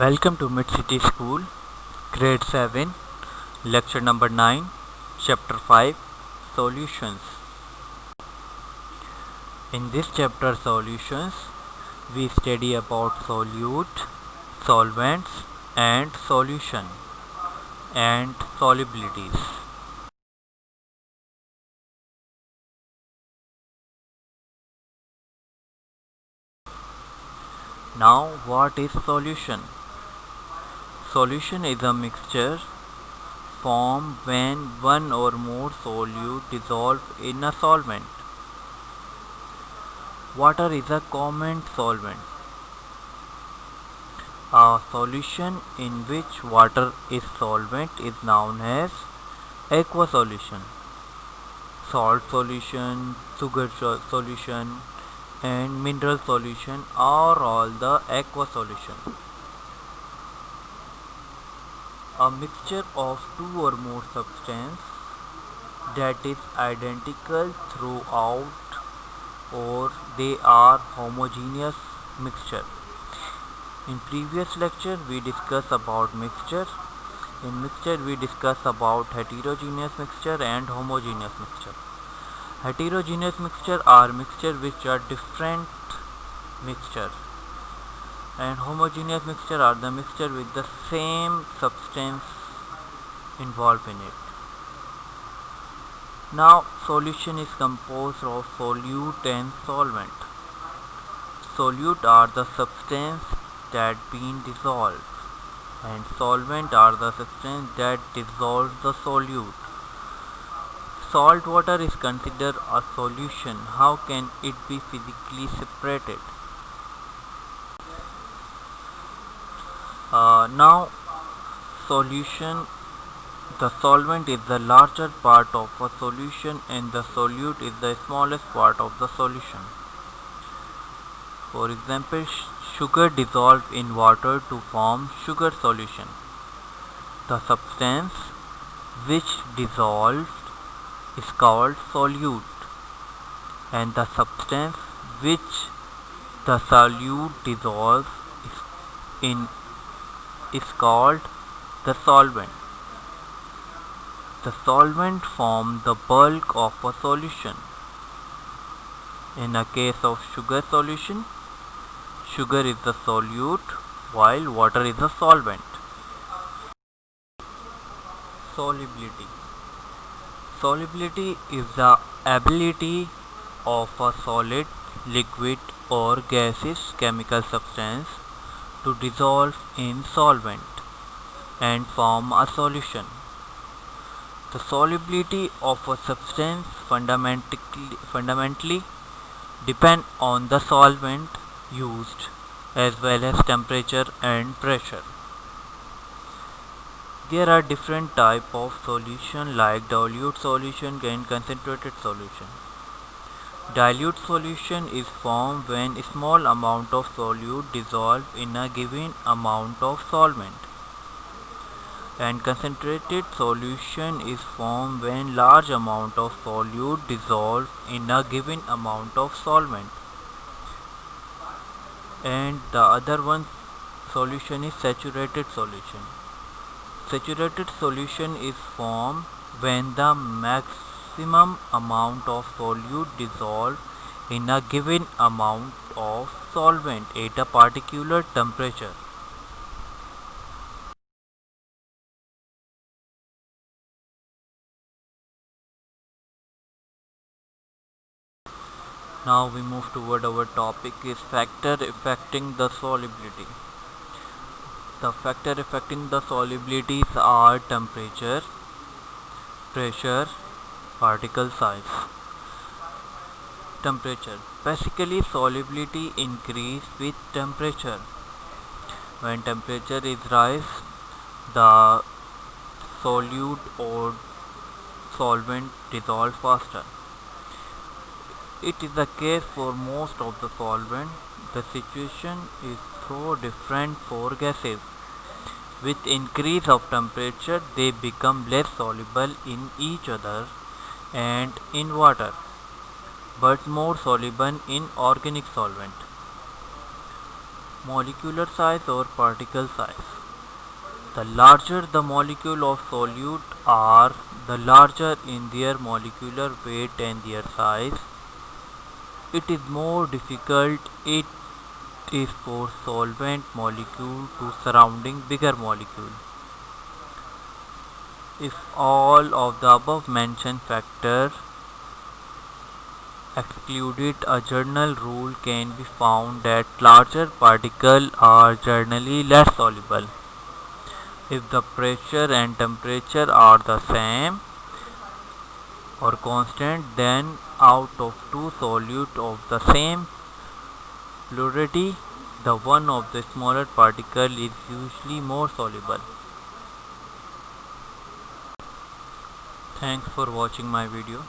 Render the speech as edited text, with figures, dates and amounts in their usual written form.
Welcome to Mid City School, Grade 7, Lecture number 9, Chapter 5, Solutions. In this chapter Solutions, we study about solute, solvents and solution and solubilities. Now, what is solution? Solution is a mixture formed when one or more solute dissolve in a solvent. Water is a common solvent. A solution in which water is solvent is known as aqueous solution. Salt solution, sugar solution and mineral solution are all the aqueous solution. A mixture of two or more substances that is identical throughout or they are homogeneous mixture. In previous lecture we discussed about mixture. In mixture we discuss about heterogeneous mixture and homogeneous mixture. Heterogeneous mixture are mixture which are different mixture, and homogeneous mixture are the mixture with the same substance involved in it. Now solution is composed of solute and solvent. Solute are the substance that been dissolved, and solvent are the substance that dissolves the solute. Salt water is considered a solution. How can it be physically separated? Now solution, the solvent is the larger part of a solution and the solute is the smallest part of the solution. For example, sugar dissolved in water to form sugar solution. The substance which dissolved is called solute, and the substance which the solute dissolves in is called the solvent. The solvent forms the bulk of a solution. In a case of sugar solution, sugar is the solute while water is the solvent. Solubility. Solubility is the ability of a solid, liquid or gaseous chemical substance to dissolve in solvent and form a solution. The solubility of a substance fundamentally depend on the solvent used as well as temperature and pressure. There are different types of solution like dilute solution and concentrated solution. Dilute solution is formed when a small amount of solute dissolves in a given amount of solvent, and concentrated solution is formed when large amount of solute dissolves in a given amount of solvent. And the other one solution is saturated solution. Saturated solution is formed when the maximum amount of solute dissolves in a given amount of solvent at a particular temperature. Now we move toward our topic is factor affecting the solubility. The factor affecting the solubilities are temperature, pressure, particle size. Temperature. Basically solubility increase with temperature. When temperature is rise, the solute or solvent dissolve faster. It is the case for most of the solvent. The situation is so different for gases. With increase of temperature, they become less soluble in each other and in water, but more soluble in organic solvent. Molecular size or particle size. The larger the molecule of solute are, the larger in their molecular weight and their size. It is more difficult it is for solvent molecule to surrounding bigger molecule. If all of the above mentioned factors excluded, a general rule can be found that larger particles are generally less soluble. If the pressure and temperature are the same or constant, then out of two solutes of the same purity, the one of the smaller particle is usually more soluble. Thanks for watching my video.